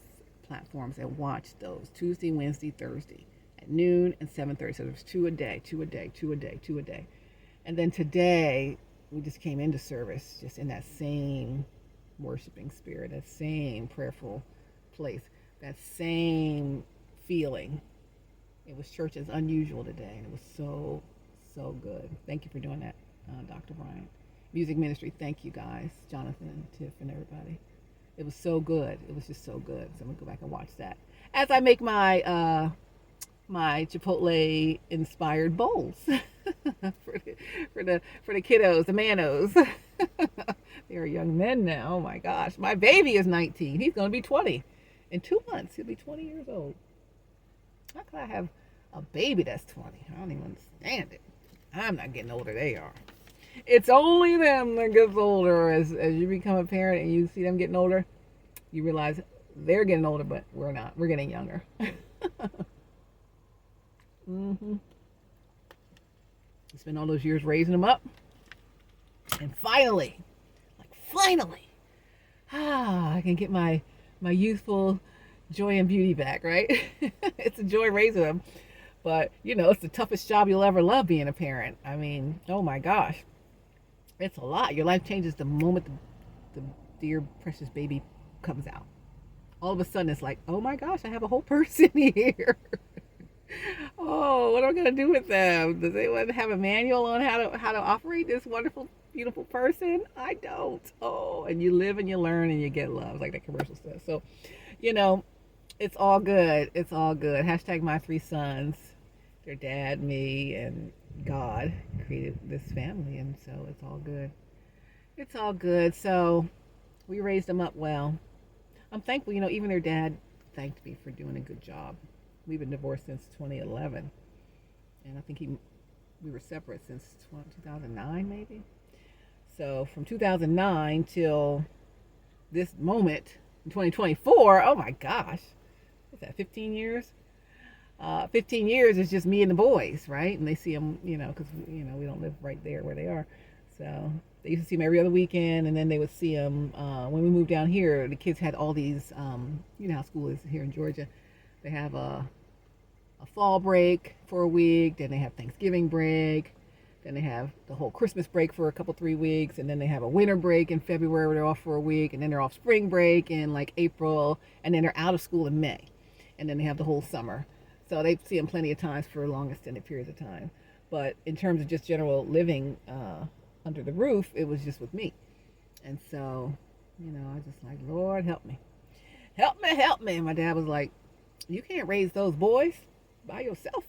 platforms and watch those Tuesday, Wednesday, Thursday at noon and 7:30. So there's 2 a day, 2 a day, 2 a day, 2 a day. And then today we just came into service just in that same worshiping spirit, that same prayerful place, that same feeling. It was church as unusual today, and it was so good. Thank you for doing that, Dr. Bryant. Music ministry, thank you guys, Jonathan and Tiff and everybody. It was so good. It was just so good. So I'm gonna go back and watch that as I make my my Chipotle inspired bowls for the kiddos, the manos. They're young men now. Oh my gosh, my baby is 19. He's gonna be 20 in 2 months. He'll be 20 years old. How could I have a baby that's 20? I don't even understand it. I'm not getting older. They are. It's only them that gets older. As you become a parent and you see them getting older, you realize they're getting older, but we're not. We're getting younger. You spend all those years raising them up, and finally, I can get my youthful joy and beauty back, right? It's a joy raising them, but it's the toughest job you'll ever love, being a parent. I mean, oh my gosh, it's a lot. Your life changes the moment the dear precious baby comes out. All of a sudden it's like, oh my gosh, I have a whole person here. Oh, what am I gonna do with them? Does anyone have a manual on how to operate this wonderful, beautiful person? I don't. Oh, and you live and you learn and you get love, like that commercial says. So, it's all good. It's all good. Hashtag my 3 sons. Their dad, me, and God created this family, and so it's all good. It's all good. So we raised them up well. I'm thankful, even their dad thanked me for doing a good job. We've been divorced since 2011, and I think we were separate since 2009, maybe. So from 2009 till this moment in 2024, oh my gosh, what's that, 15 years? 15 years is just me and the boys, right? And they see them, because we don't live right there where they are. So they used to see them every other weekend, and then they would see them when we moved down here. The kids had all these, how school is here in Georgia. They have a fall break for a week, then they have Thanksgiving break, then they have the whole Christmas break for 3 weeks, and then they have a winter break in February where they're off for a week, and then they're off spring break in like April, and then they're out of school in May, and then they have the whole summer. So they see them plenty of times for long extended periods of time. But in terms of just general living under the roof, it was just with me. And so, I was just like, Lord, help me. Help me, help me. And my dad was like, you can't raise those boys by yourself.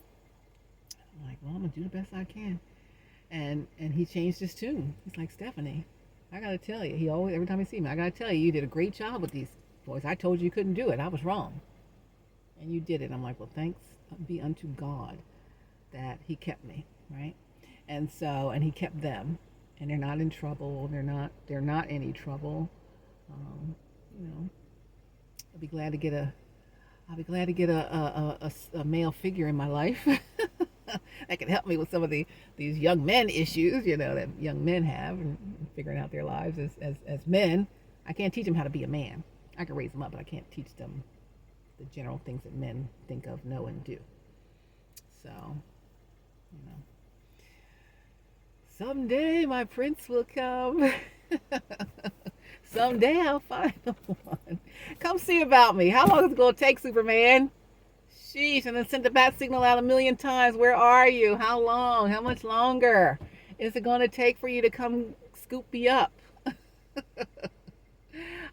I'm like, well, I'm going to do the best I can. And he changed his tune. He's like, Stephanie, I gotta tell you, he always, every time he sees me, I gotta tell you, you did a great job with these boys. I told you couldn't do it. I was wrong. And you did it. I'm like, well, thanks be unto God that he kept me, right? And he kept them, and they're not in trouble. They're not any trouble. You know, I'll be glad to get a male figure in my life that can help me with some of these young men issues, that young men have, and figuring out their lives as men. I can't teach them how to be a man. I can raise them up, but I can't teach them the general things that men think of, know, and do. So, someday my prince will come. Someday I'll find the one. Come see about me. How long is it going to take, Superman? Sheesh, and then sent the bat signal out 1,000,000 times. Where are you? How long? How much longer is it going to take for you to come scoop me up?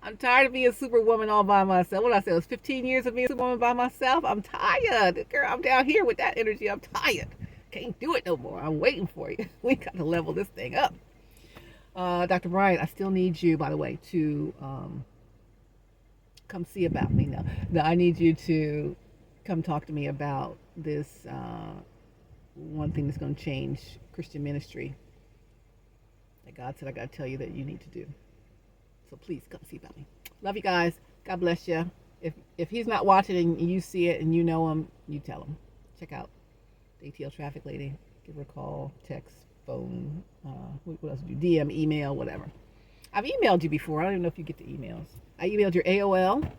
I'm tired of being Superwoman all by myself. What did I say? It was 15 years of being Superwoman by myself. I'm tired. Girl, I'm down here with that energy. I'm tired. Can't do it no more. I'm waiting for you. We got to level this thing up. Dr. Bryant, I still need you, by the way, to come see about me. No, I need you to come talk to me about this one thing that's going to change Christian ministry that God said I got to tell you that you need to do. So please come see about me. Love you guys. God bless you. If he's not watching and you see it and you know him, you tell him. Check out the AtlTrafficLady. Give her a call, text, phone, what else do you do? DM, email, whatever. I've emailed you before. I don't even know if you get the emails. I emailed your AOL.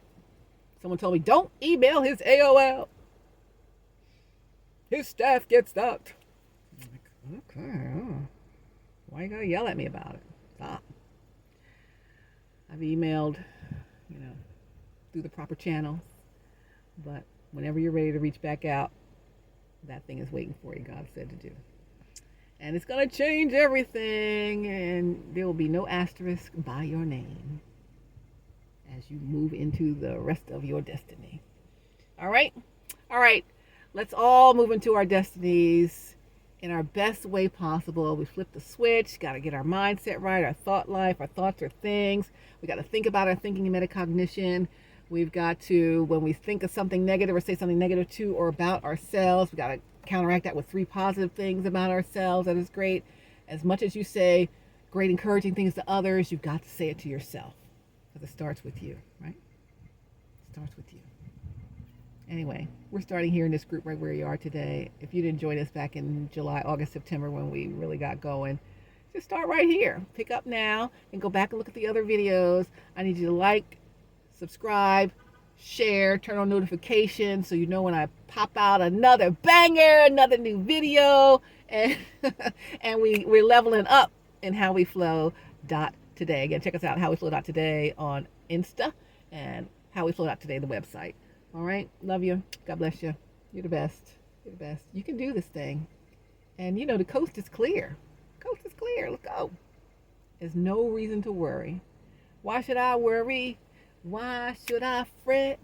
Someone told me, don't email his AOL. His staff gets that. I'm like, okay. Oh. Why you gotta yell at me about it? Stop. I've emailed, through the proper channels. But whenever you're ready to reach back out, that thing is waiting for you, God said to do. And it's going to change everything, and there will be no asterisk by your name as you move into the rest of your destiny. All right? All right. Let's all move into our destinies in our best way possible. We flip the switch, got to get our mindset right, our thought life, our thoughts are things. We got to think about our thinking and metacognition. We've got to, when we think of something negative or say something negative to or about ourselves, we got to counteract that with 3 positive things about ourselves. That is great. As much as you say great encouraging things to others, you've got to say it to yourself, because it starts with you, right? It starts with you. Anyway, we're starting here in this group right where you are today. If you didn't join us back in July, August, September when we really got going, just start right here. Pick up now and go back and look at the other videos. I need you to like, subscribe, share, turn on notifications so you know when I pop out another banger, another new video, and and we're leveling up in HowWeFlow.Today. Again, check us out, HowWeFlow.Today on Insta and HowWeFlow.Today, the website. All right, love you. God bless you. You're the best. You're the best. You can do this thing. And the coast is clear. Coast is clear. Let's go. There's no reason to worry. Why should I worry? Why should I fret?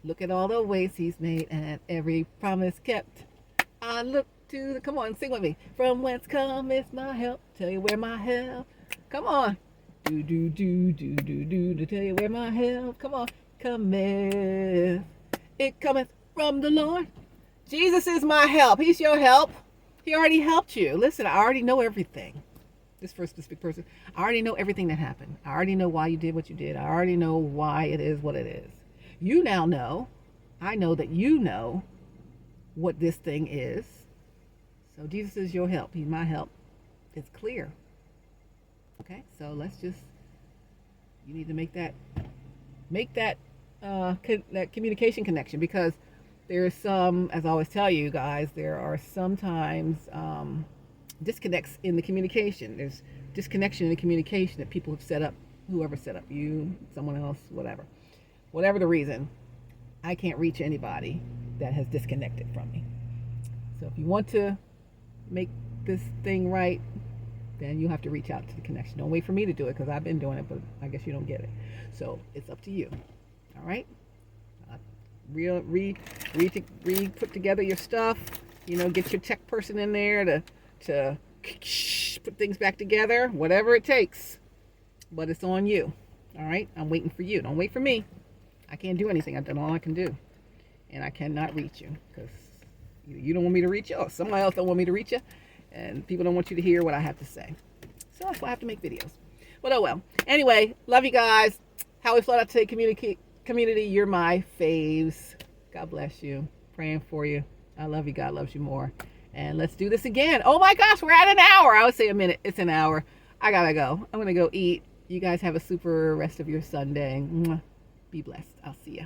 Look at all the ways he's made and every promise kept. I look to the, come on, sing with me. From whence cometh my help? Tell you where my help. Come on. Do, do, do, do, do, do, to tell you where my help. Come on. Cometh. It cometh from the Lord. Jesus is my help. He's your help. He already helped you. Listen, I already know everything. This for a specific person. I already know everything that happened. I already know why you did what you did. I already know why it is what it is. You now know. I know that you know what this thing is. So Jesus is your help. He's my help. It's clear. Okay? So let's just, you need to make that that communication connection, because there's some, as I always tell you guys, there are sometimes disconnects in the communication. There's disconnection in the communication that people have set up, whoever set up, you, someone else, whatever the reason. I can't reach anybody that has disconnected from me. So if you want to make this thing right, then you have to reach out to the connection. Don't wait for me to do it, because I've been doing it, but I guess you don't get it. So it's up to you. All right? Put together your stuff. Get your tech person in there to put things back together, whatever it takes. But it's on you. All right? I'm waiting for you. Don't wait for me. I can't do anything. I've done all I can do. And I cannot reach you because you don't want me to reach you, or somebody else don't want me to reach you, and people don't want you to hear what I have to say. So that's why I have to make videos. But oh well. Anyway, love you guys. HowWeFlow.Today community, you're my faves. God bless you. Praying for you. I love you. God loves you more. And let's do this again. Oh my gosh, we're at an hour. I would say a minute. It's an hour. I gotta go. I'm gonna go eat. You guys have a super rest of your Sunday. Be blessed. I'll see ya.